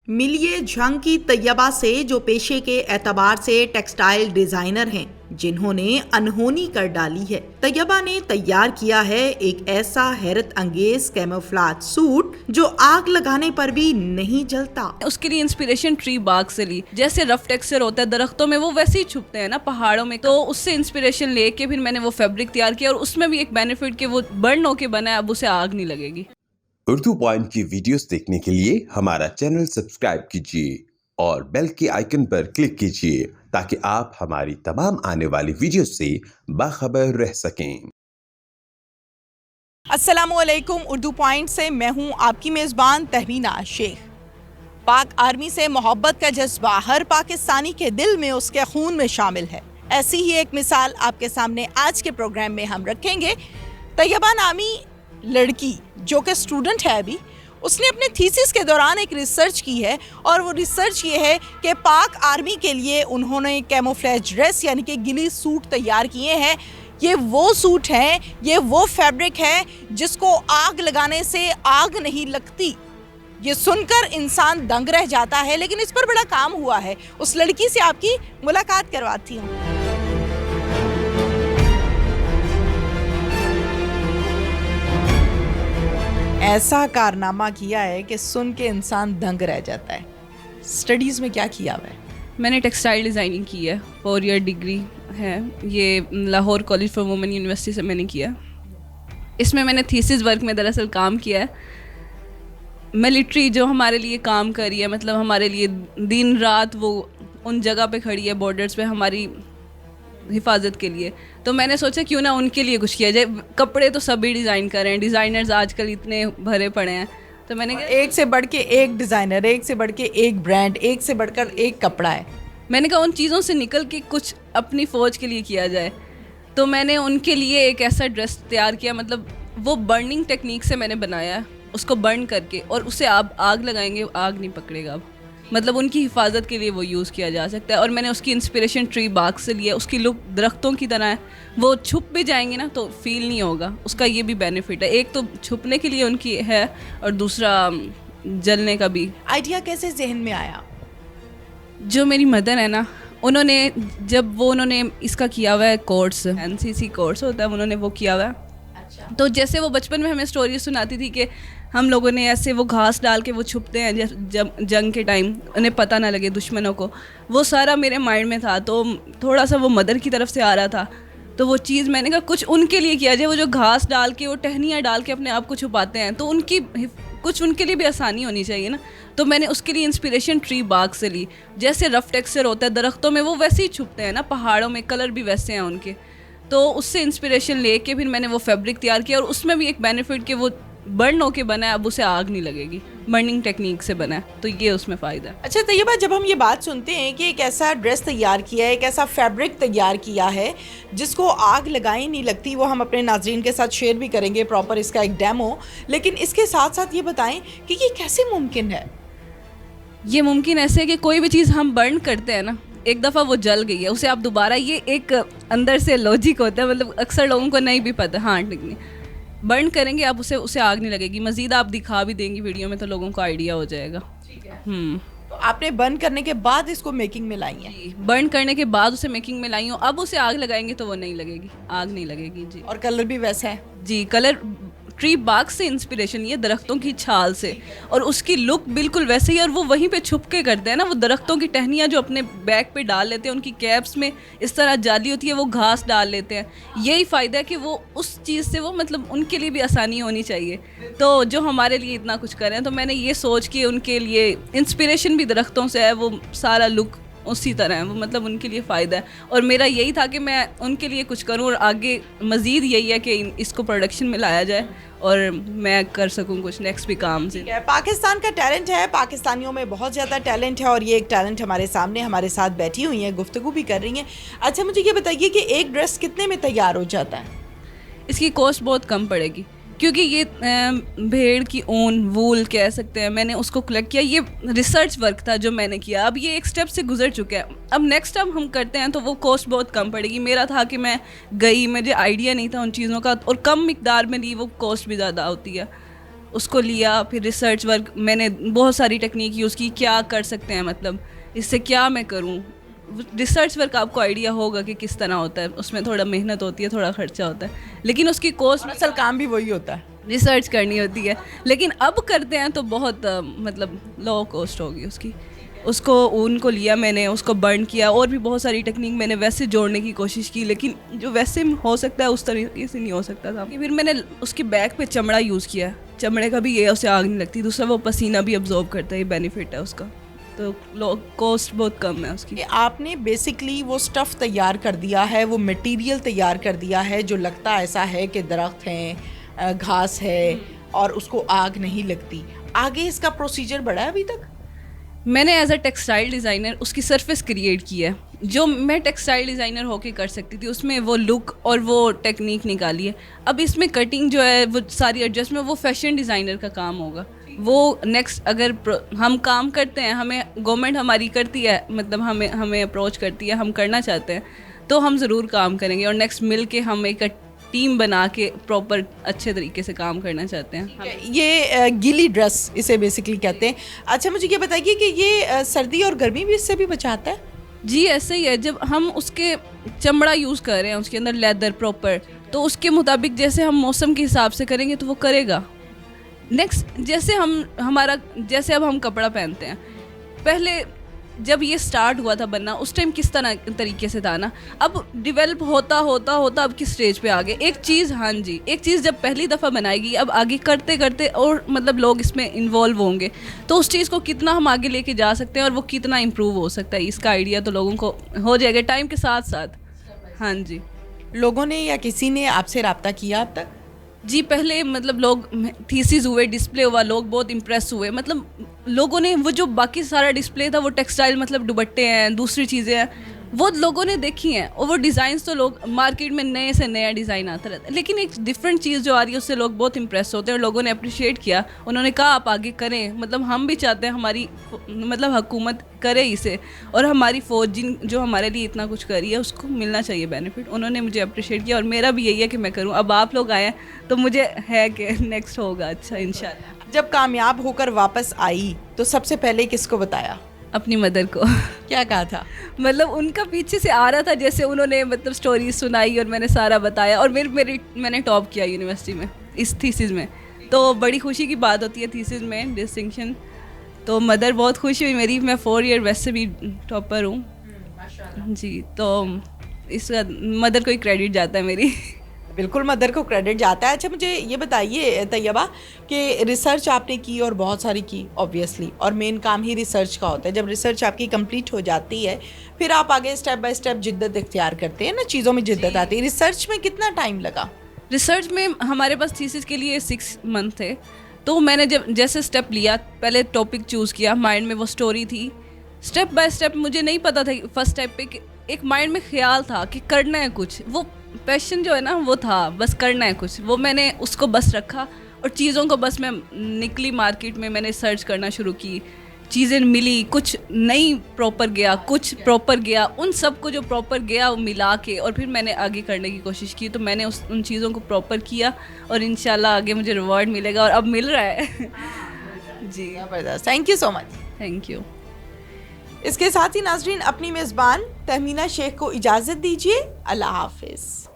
मिलिए झंग की तैयबा से, जो पेशे के एतबार से टेक्सटाइल डिजाइनर हैं, जिन्होंने अनहोनी कर डाली है। तैयबा ने तैयार किया है एक ऐसा हैरत अंगेज कैमोफ्लेज सूट जो आग लगाने पर भी नहीं जलता। उसके लिए इंस्पिरेशन ट्री बार्क से ली। जैसे रफ टेक्सचर होता है दरख्तों में, वो वैसे ही छुपते हैं ना पहाड़ों में, तो उससे इंस्पिरेशन लेके फिर मैंने वो फैब्रिक तैयार किया। और उसमें भी एक बेनिफिट कि वो बर्न होके बना है, अब उसे आग नहीं लगेगी। उर्दू पॉइंट की वीडियोस देखने के लिए हमारा चैनल सब्सक्राइब कीजिए और बेल के आइकन पर क्लिक कीजिए ताकि आप हमारी तमाम आने वाली वीडियोस से बाखबर रह सकें। अस्सलामुअलैकुम, उर्दू पॉइंट से मैं हूं आपकी मेज़बान तहमीना शेख। पाक आर्मी से मोहब्बत का जज्बा हर पाकिस्तानी के दिल में, उसके खून में शामिल है। ऐसी ही एक मिसाल आपके सामने आज के प्रोग्राम में हम रखेंगे। तैयबा नामी लड़की जो कि स्टूडेंट है अभी, उसने अपने थीसिस के दौरान एक रिसर्च की है, और वो रिसर्च ये है कि पाक आर्मी के लिए उन्होंने कैमोफ्लेज ड्रेस यानी कि गिली सूट तैयार किए हैं। ये वो सूट हैं, ये वो फैब्रिक है जिसको आग लगाने से आग नहीं लगती। ये सुनकर इंसान दंग रह जाता है, लेकिन इस पर बड़ा काम हुआ है। उस लड़की से आपकी मुलाकात करवाती हूँ। ऐसा कारनामा किया है कि सुन के इंसान दंग रह जाता है। स्टडीज़ में क्या किया हुआ है? मैंने टेक्सटाइल डिज़ाइनिंग की है, 4 ईयर डिग्री है। ये Lahore college for women university से मैंने किया। इसमें मैंने थीसिस वर्क में दरअसल काम किया है। मिलिट्री जो हमारे लिए काम कर रही है, मतलब हमारे लिए दिन रात वो उन जगह पे खड़ी है, बॉर्डर्स पे हमारी हिफाजत के लिए, तो मैंने सोचा क्यों ना उनके लिए कुछ किया जाए। कपड़े तो सभी डिज़ाइन कर रहे हैं, डिज़ाइनर्स आजकल इतने भरे पड़े हैं, तो मैंने कहा एक से बढ़ के एक डिज़ाइनर, एक से बढ़ के एक ब्रांड, एक से बढ़कर एक कपड़ा है। मैंने कहा उन चीज़ों से निकल के कुछ अपनी फ़ौज के लिए किया जाए। तो मैंने उनके लिए एक ऐसा ड्रेस तैयार किया, मतलब वो बर्निंग टेक्निक से मैंने बनाया है, उसको बर्न करके, और उसे आप आग लगाएंगे आग नहीं पकड़ेगा। अब मतलब उनकी हिफाजत के लिए वो यूज़ किया जा सकता है। और मैंने उसकी इंस्पिरेशन ट्री बार्क से लिया। उसकी लुक दरख्तों की तरह है, वो छुप भी जाएंगे ना तो फील नहीं होगा। उसका ये भी बेनिफिट है, एक तो छुपने के लिए उनकी है और दूसरा जलने का भी। आइडिया कैसे जहन में आया? जो मेरी मदर है ना, उन्होंने इसका किया हुआ है कोर्स, NCC कोर्स होता है, उन्होंने वो किया हुआ है। तो जैसे वो बचपन में हमें स्टोरी सुनाती थी कि हम लोगों ने ऐसे वो घास डाल के वो छुपते हैं जब जंग के टाइम, उन्हें पता ना लगे दुश्मनों को, वो सारा मेरे माइंड में था। तो थोड़ा सा वो मदर की तरफ से आ रहा था, तो वो चीज़ मैंने कहा कुछ उनके लिए किया जाए। वो जो घास डाल के, वो टहनियाँ डाल के अपने आप को छुपाते हैं, तो कुछ उनके लिए भी आसानी होनी चाहिए ना। तो मैंने उसके लिए इंस्पिरेशन ट्री बार्क से ली। जैसे रफ टेक्सचर होता है दरख्तों में, वो वैसे ही छुपते हैं ना पहाड़ों में, कलर भी वैसे हैं उनके, तो उससे इंस्पिरेशन लेके फिर मैंने वो फैब्रिक तैयार किया। और उसमें भी एक बेनिफिट कि वो बर्न होके बना है, अब उसे आग नहीं लगेगी, बर्निंग टेक्निक से बना है, तो ये उसमें फ़ायदा है। अच्छा तैयबा, जब हम ये बात सुनते हैं कि एक ऐसा ड्रेस तैयार किया है, एक ऐसा फैब्रिक तैयार किया है जिसको आग लगाई नहीं लगती, वो हम अपने नाज़रीन के साथ शेयर भी करेंगे प्रॉपर इसका एक डेमो, लेकिन इसके साथ साथ ये बताएं कि ये कैसे मुमकिन है? ये मुमकिन ऐसे है कि कोई भी चीज़ हम बर्न करते हैं ना, एक दफ़ा वो जल गई है, उसे आप दोबारा, ये एक अंदर से लॉजिक होता है, मतलब अक्सर लोगों को नहीं भी पता। हाँ, नहीं बर्न करेंगे आप उसे आग नहीं लगेगी। मज़ीद आप दिखा भी देंगी वीडियो में तो लोगों को आइडिया हो जाएगा। ठीक है। तो आपने बर्न करने के बाद इसको मेकिंग में लाई है? बर्न करने के बाद उसे मेकिंग में लाई हूँ। अब उसे आग लगाएंगे तो वो नहीं लगेगी, आग नहीं लगेगी जी। और कलर भी वैसा है? जी, कलर ट्री बार्क से इंस्पिरेशन, ये दरख्तों की छाल से, और उसकी लुक बिल्कुल वैसे ही। और वो वहीं पे छुप के करते हैं ना, वो दरख्तों की टहनियाँ जो अपने बैक पे डाल लेते हैं, उनकी कैप्स में इस तरह जाली होती है, वो घास डाल लेते हैं। यही फ़ायदा है कि वो उस चीज़ से वो, मतलब उनके लिए भी आसानी होनी चाहिए, तो जो हमारे लिए इतना कुछ कर रहे हैं, तो मैंने ये सोच के उनके लिए इंस्पिरेशन भी दरख्तों से है, वो सारा लुक उसी तरह है, वो मतलब उनके लिए फ़ायदा है। और मेरा यही था कि मैं उनके लिए कुछ करूं, और आगे मज़ीद यही है कि इसको प्रोडक्शन में लाया जाए और मैं कर सकूं कुछ नेक्स्ट भी काम से। पाकिस्तान का टैलेंट है, पाकिस्तानियों में बहुत ज़्यादा टैलेंट है, और ये एक टैलेंट हमारे सामने हमारे साथ बैठी हुई हैं, गुफ्तगू भी कर रही हैं। अच्छा मुझे ये बताइए कि एक ड्रेस कितने में तैयार हो जाता है? इसकी कॉस्ट बहुत कम पड़ेगी, क्योंकि ये भेड़ की ऊन, वूल कह सकते हैं, मैंने उसको कलेक्ट किया। ये रिसर्च वर्क था जो मैंने किया, अब ये एक स्टेप से गुजर चुका है। अब नेक्स्ट टाइम हम करते हैं तो वो कॉस्ट बहुत कम पड़ेगी। मेरा था कि मैं गई, मुझे आइडिया नहीं था उन चीज़ों का, और कम मिकदार में ली, वो कॉस्ट भी ज़्यादा होती है। اس کو لیا, پھر ریسرچ ورک میں نے بہت ساری ٹیکنیک یوز کی, کیا کر سکتے ہیں, مطلب اس سے کیا میں کروں. ریسرچ ورک آپ کو آئیڈیا ہوگا کہ کس طرح ہوتا ہے, اس میں تھوڑا محنت ہوتی ہے, تھوڑا خرچہ ہوتا ہے, لیکن اس کی کوسٹ, اصل کام بھی وہی ہوتا ہے, ریسرچ کرنی ہوتی ہے. لیکن اب کرتے ہیں تو بہت مطلب لو کوسٹ ہوگی اس کی. اس کو اون کو لیا میں نے, اس کو برن کیا, اور بھی بہت ساری ٹیکنیک میں نے ویسے جوڑنے کی کوشش کی, لیکن جو ویسے ہو سکتا ہے اس طریقے سے نہیں ہو سکتا تھا. پھر میں نے اس کی بیک پہ چمڑا یوز کیا, چمڑے کا بھی یہ اسے آگ نہیں لگتی, دوسرا وہ پسینہ بھی ابزارب کرتا ہے, یہ بینیفٹ ہے اس کا, تو کوسٹ بہت کم ہے اس کی. آپ نے بیسکلی وہ سٹف تیار کر دیا ہے, وہ مٹیریل تیار کر دیا ہے جو لگتا ایسا ہے کہ درخت ہیں, گھاس ہے, اور اس کو آگ نہیں لگتی. آگے اس کا پروسیجر بڑھا ہے ابھی تک؟ میں نے ایز اے ٹیکسٹائل ڈیزائنر اس کی سرفیس کریٹ کی ہے جو میں ٹیکسٹائل ڈیزائنر ہو کے کر سکتی تھی, اس میں وہ لک اور وہ ٹیکنیک نکالی ہے. اب اس میں کٹنگ جو ہے وہ ساری ایڈجسٹمنٹ وہ فیشن ڈیزائنر کا کام ہوگا. وہ نیکسٹ اگر ہم کام کرتے ہیں, ہمیں گورنمنٹ ہماری کرتی ہے, مطلب ہمیں اپروچ کرتی ہے, ہم کرنا چاہتے ہیں تو ہم ضرور کام کریں گے, اور نیکسٹ مل کے ہم ایک ٹیم بنا کے پراپر اچھے طریقے سے کام کرنا چاہتے ہیں. یہ گیلی ڈریس اسے بیسکلی کہتے ہیں. اچھا مجھے یہ بتائیے کہ یہ سردی اور گرمی بھی اس سے بھی بچاتا ہے؟ جی ایسے ہی ہے, جب ہم اس کے چمڑا یوز کر رہے ہیں, اس کے اندر لیدر پراپر, تو اس کے مطابق جیسے ہم موسم کے حساب سے کریں گے تو وہ کرے گا. نیکسٹ جیسے جیسے اب ہم کپڑا پہنتے ہیں, پہلے جب یہ سٹارٹ ہوا تھا بننا اس ٹائم کس طریقے سے تھا نا, اب ڈیولپ ہوتا اب کس اسٹیج پہ آگے ایک چیز. ہاں جی, ایک چیز جب پہلی دفعہ بنائے گی, اب آگے کرتے کرتے اور مطلب لوگ اس میں انوالو ہوں گے, تو اس چیز کو کتنا ہم آگے لے کے جا سکتے ہیں اور وہ کتنا امپروو ہو سکتا ہے, اس کا آئیڈیا تو لوگوں کو ہو جائے گا ٹائم کے ساتھ ساتھ. ہاں جی. لوگوں نے یا کسی نے آپ سے رابطہ کیا اب تک؟ جی پہلے مطلب لوگ تھیسز ہوئے, ڈسپلے ہوا, لوگ بہت امپریس ہوئے. مطلب لوگوں نے وہ جو باقی سارا ڈسپلے تھا وہ ٹیکسٹائل مطلب دوپٹے ہیں, دوسری چیزیں ہیں, وہ لوگوں نے دیکھی ہیں, اور وہ ڈیزائنس تو لوگ مارکیٹ میں نئے سے نیا ڈیزائن آتا رہتا ہے, لیکن ایک ڈفرینٹ چیز جو آ رہی ہے اس سے لوگ بہت امپریس ہوتے ہیں, اور لوگوں نے اپریشیٹ کیا. انہوں نے کہا آپ آگے کریں, مطلب ہم بھی چاہتے ہیں ہماری مطلب حکومت کرے اسے, اور ہماری فوج جو ہمارے لیے اتنا کچھ کر رہی ہے اس کو ملنا چاہیے بینیفٹ. انہوں نے مجھے اپریشیٹ کیا, اور میرا بھی یہی ہے کہ میں کروں. اب آپ لوگ آئے ہیں تو مجھے ہے کہ نیکسٹ ہوگا اچھا انشاءاللہ. جب کامیاب ہو کر واپس آئی تو سب سے پہلے کس کو بتایا؟ اپنی مدر کو. کیا کہا تھا؟ مطلب ان کا پیچھے سے آ رہا تھا, جیسے انہوں نے مطلب سٹوریز سنائی اور میں نے سارا بتایا, اور میں نے ٹاپ کیا یونیورسٹی میں اس تھیسز میں, تو بڑی خوشی کی بات ہوتی ہے تھیسز میں ڈسٹنکشن. تو مدر بہت خوش ہوئی میری. میں 4 ایئر ویسے بھی ٹاپر ہوں جی, تو اس کا مدر کو ہی کریڈٹ جاتا ہے میری. بالکل مدر کو کریڈٹ جاتا ہے. اچھا مجھے یہ بتائیے طیبہ کہ ریسرچ آپ نے کی اور بہت ساری کی اوبویسلی, اور مین کام ہی ریسرچ کا ہوتا ہے. جب ریسرچ آپ کی کمپلیٹ ہو جاتی ہے پھر آپ آگے اسٹیپ بائی اسٹیپ جدت اختیار کرتے ہیں نا, چیزوں میں جدت آتی ہے. ریسرچ میں کتنا ٹائم لگا؟ ریسرچ میں ہمارے پاس تھیسس کے لیے 6 منتھ تھے, تو میں نے جب جیسے اسٹیپ لیا, پہلے ٹاپک چوز کیا, مائنڈ میں وہ اسٹوری تھی, اسٹیپ بائی اسٹیپ مجھے نہیں پتا تھا فرسٹ اسٹیپ پہ کہ ایک مائنڈ میں خیال تھا کہ کرنا ہے کچھ, وہ پیشن جو ہے نا وہ تھا, بس کرنا ہے کچھ, وہ میں نے اس کو بس رکھا, اور چیزوں کو بس میں نکلی مارکیٹ میں نے سرچ کرنا شروع کی, چیزیں ملی, کچھ نہیں پراپر گیا, کچھ پراپر گیا, ان سب کو جو پراپر گیا وہ ملا کے, اور پھر میں نے آگے کرنے کی کوشش کی. تو میں نے ان چیزوں کو پراپر کیا, اور انشاءاللہ آگے مجھے ریوارڈ ملے گا, اور اب مل رہا ہے. جی زبردست, thank you so much. Thank you. اس کے ساتھ ہی ناظرین اپنی میزبان تہمینہ شیخ کو اجازت دیجیے. اللہ حافظ.